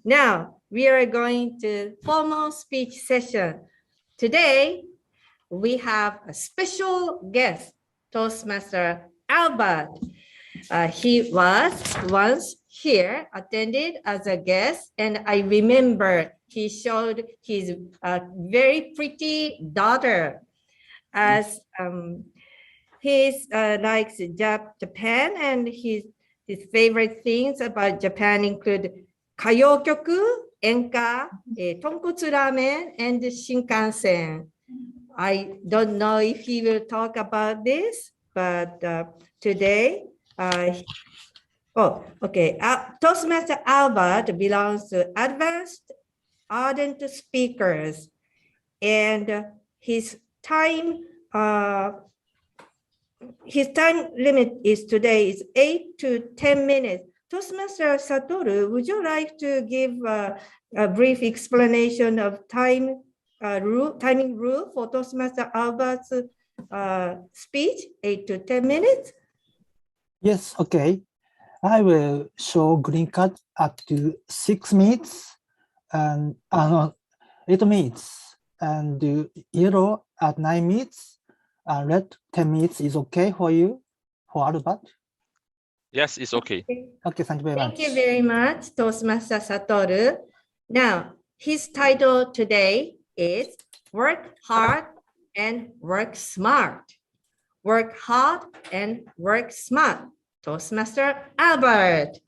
Now, we are going to formal speech session. Today, we have a special guest, Toastmaster Albert. He was once here, attended as a guest, and I remember he showed his very pretty daughter as he likes Japan, and his favorite things about Japan include 歌謡曲、演歌、豚骨ラーメン and 新幹線. I don't know if he will talk about this, but today, Toastmaster Albert belongs to advanced, ardent speakers, and his time limit is today is 8 to 10 minutes. Toastmaster Satoru, would you like to give a brief explanation of timing rule for Toastmaster Albert's speech, 8 to 10 minutes? Yes, okay. I will show green card up to 6 minutes and 8 minutes, and yellow at 9 minutes. Red 10 minutes is okay for you, for Albert? Yes, it's okay. Okay, thank you very much. Thank you very much, Toastmaster Satoru. Now, his title today is Work Hard and Work Smart. Work hard and work smart. Toastmaster Albert.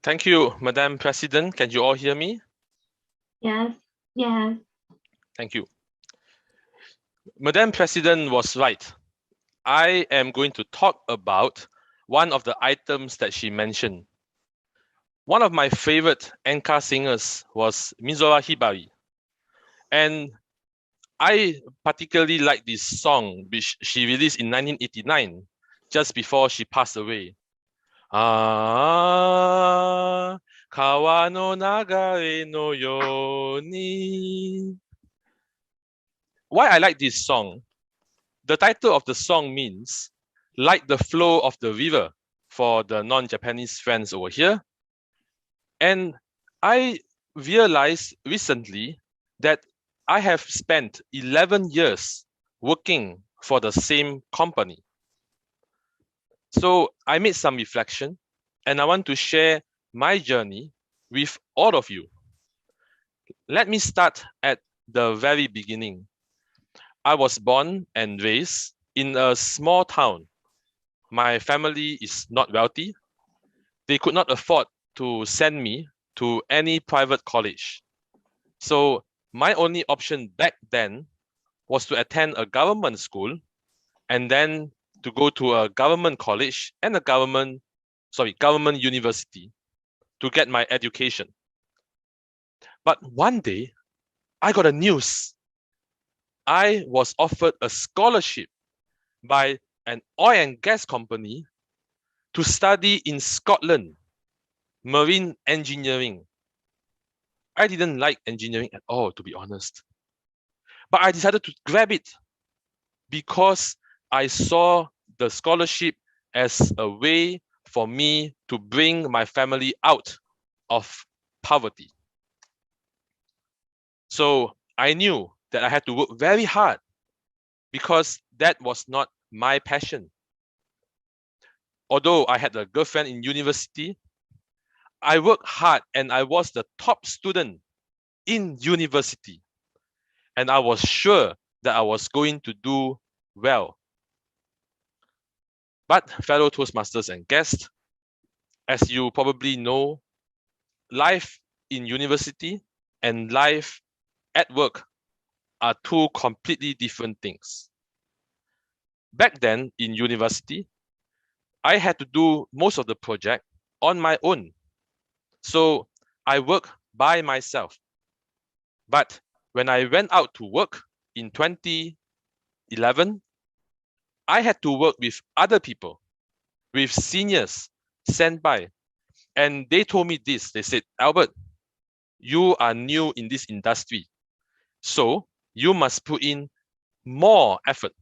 Thank you, Madam President. Can you all hear me? Yes, yes. Thank you. Madam President was right. I am going to talk about one of the items that she mentioned. One of my favorite enka singers was Mizora Hibari. And I particularly like this song, which she released in 1989, just before she passed away. Ah, kawa no nagare no yo ni. Why I like this song? The title of the song means like the flow of the river for the non-Japanese friends over here. And I realized recently that I have spent 11 years working for the same company. So I made some reflection, and I want to share my journey with all of you. Let me start at the very beginning. I was born and raised in a small town. My family is not wealthy. They could not afford to send me to any private college. So my only option back then was to attend a government school and then to go to a government college and a government university to get my education. But one day, I got a news. I was offered a scholarship by an oil and gas company to study in Scotland, marine engineering. I didn't like engineering at all, to be honest. But I decided to grab it because I saw the scholarship as a way for me to bring my family out of poverty. So I knew that I had to work very hard because that was not my passion. Although I had a girlfriend in university, I worked hard and I was the top student in university. And I was sure that I was going to do well. But fellow Toastmasters and guests, as you probably know, life in university and life at work are two completely different things. Back then in university, I had to do most of the project on my own. So I work by myself. But when I went out to work in 2011, I had to work with other people, with seniors sent by. And they told me this. They said, Albert, you are new in this industry. So you must put in more effort.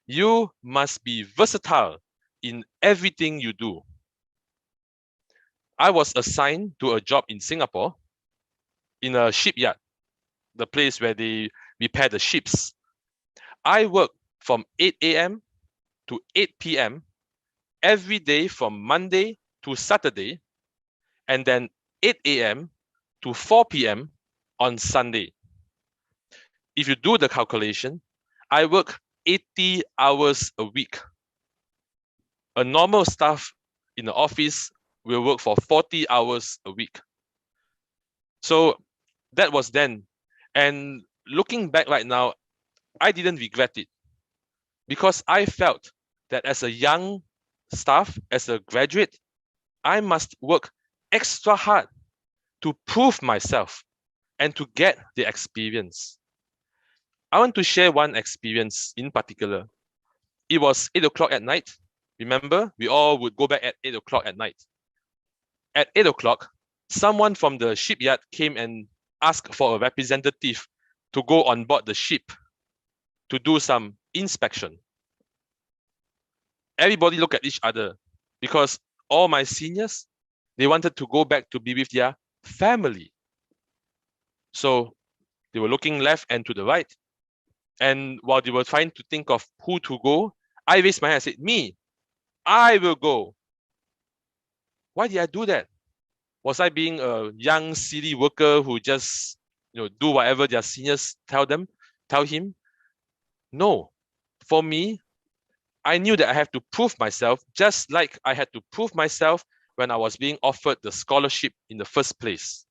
You must be versatile in everything you do. I was assigned to a job in Singapore in a shipyard, the place where they repair the ships. I worked from 8 a.m. to 8 p.m. every day from Monday to Saturday, and then 8 a.m. to 4 p.m. on Sunday. If you do the calculation, I work 80 hours a week. A normal staff in the office will work for 40 hours a week. So that was then. And looking back right now, I didn't regret it because I felt that as a young staff, as a graduate, I must work extra hard to prove myself and to get the experience. I want to share one experience in particular. It was 8 o'clock at night. Remember, we all would go back at 8 o'clock at night. At 8 o'clock, someone from the shipyard came and asked for a representative to go on board the ship to do some inspection. Everybody looked at each other because all my seniors, they wanted to go back to be with their family. So they were looking left and to the right. And while they were trying to think of who to go, I raised my hand and said, me, I will go. Why did I do that? Was I being a young, silly worker who just do whatever their seniors tell him? No. For me, I knew that I have to prove myself, just like I had to prove myself when I was being offered the scholarship in the first place.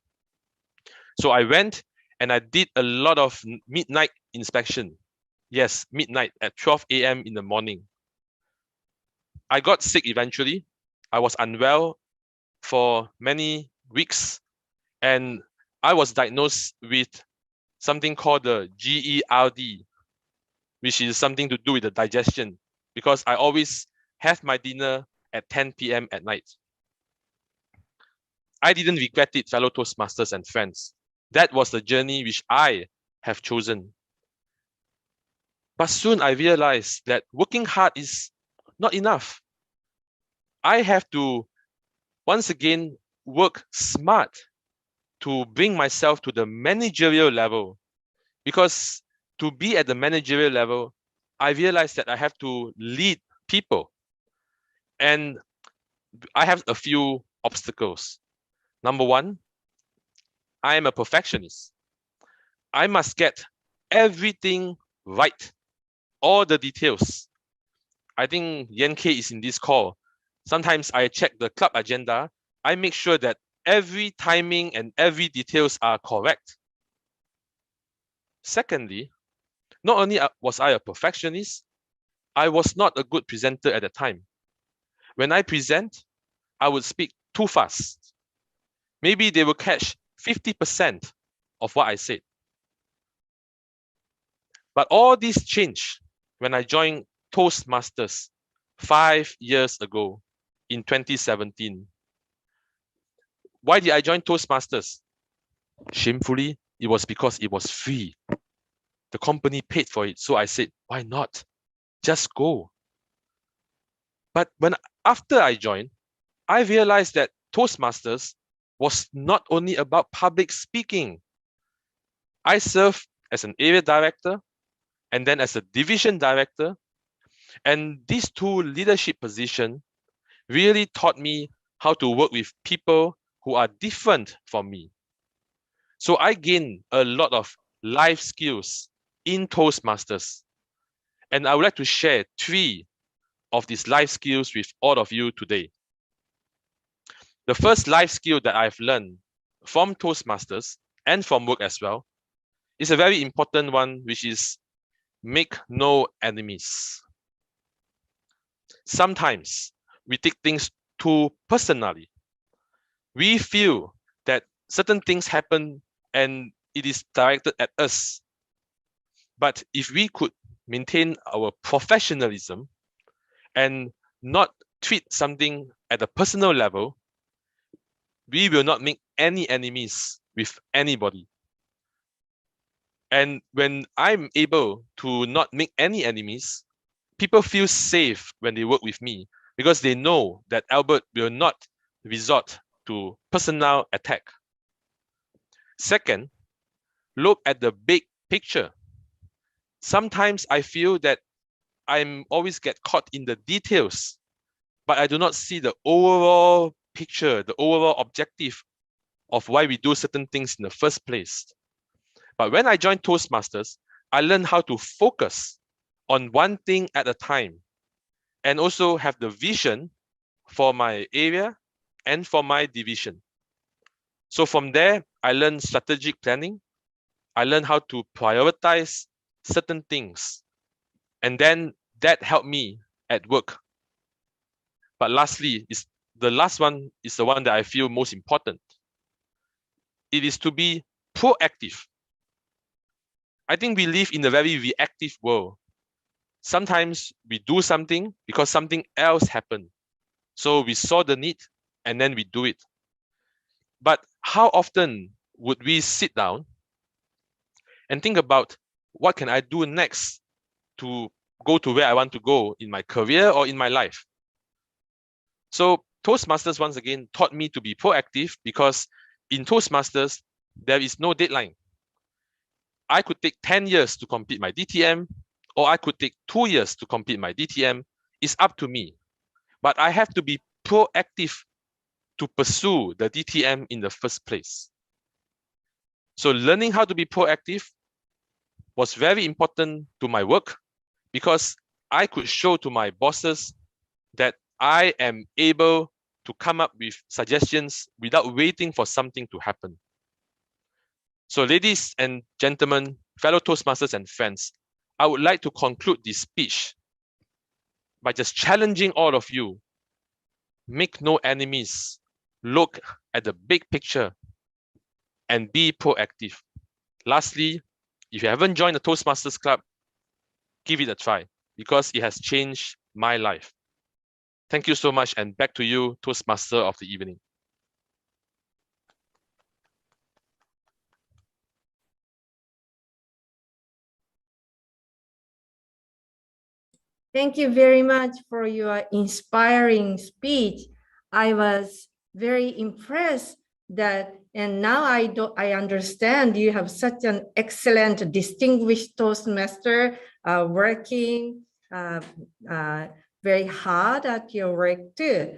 So I went and I did a lot of midnight inspection. Yes, midnight at 12 a.m. in the morning. I got sick eventually. I was unwell for many weeks, and I was diagnosed with something called the GERD, which is something to do with the digestion, because I always have my dinner at 10 p.m. at night. I didn't regret it, fellow Toastmasters and friends. That was the journey which I have chosen. But soon I realized that working hard is not enough. I have to, once again, work smart to bring myself to the managerial level. Because to be at the managerial level, I realized that I have to lead people. And I have a few obstacles. Number one, I am a perfectionist. I must get everything right, all the details. I think Yan K is in this call. Sometimes I check the club agenda. I make sure that every timing and every details are correct. Secondly, not only was I a perfectionist, I was not a good presenter at the time. When I present, I would speak too fast. Maybe they will catch 50% of what I said. But all this changed when I joined Toastmasters 5 years ago in 2017. Why did I join Toastmasters? Shamefully, it was because it was free. The company paid for it. So I said, why not? Just go. But after I joined, I realized that Toastmasters was not only about public speaking. I served as an area director and then as a division director. And these two leadership positions really taught me how to work with people who are different from me. So I gained a lot of life skills in Toastmasters. And I would like to share 3 of these life skills with all of you today. The first life skill that I've learned from Toastmasters and from work as well is a very important one, which is make no enemies. Sometimes we take things too personally. We feel that certain things happen and it is directed at us. But if we could maintain our professionalism and not treat something at a personal level, we will not make any enemies with anybody. And when I'm able to not make any enemies, people feel safe when they work with me because they know that Albert will not resort to personal attack. Second, look at the big picture. Sometimes I feel that I'm always get caught in the details, but I do not see the overall picture, the overall objective of why we do certain things in the first place. But when I joined Toastmasters, I learned how to focus on one thing at a time and also have the vision for my area and for my division. So from there, I learned strategic planning. I learned how to prioritize certain things. And then that helped me at work. But lastly, the last one is the one that I feel most important. It is to be proactive. I think we live in a very reactive world. Sometimes we do something because something else happened. So we saw the need and then we do it. But how often would we sit down and think about what can I do next to go to where I want to go in my career or in my life? So Toastmasters once again taught me to be proactive because in Toastmasters, there is no deadline. I could take 10 years to complete my DTM, or I could take 2 years to complete my DTM. It's up to me. But I have to be proactive to pursue the DTM in the first place. So learning how to be proactive was very important to my work because I could show to my bosses that I am able to come up with suggestions without waiting for something to happen. So ladies and gentlemen, fellow Toastmasters and friends, I would like to conclude this speech by just challenging all of you. Make no enemies. Look at the big picture and be proactive. Lastly, if you haven't joined the Toastmasters Club, give it a try because it has changed my life. Thank you so much, and back to you, Toastmaster of the evening. Thank you very much for your inspiring speech. I was very impressed that, and now I understand you have such an excellent, distinguished Toastmaster working very hard at your work too.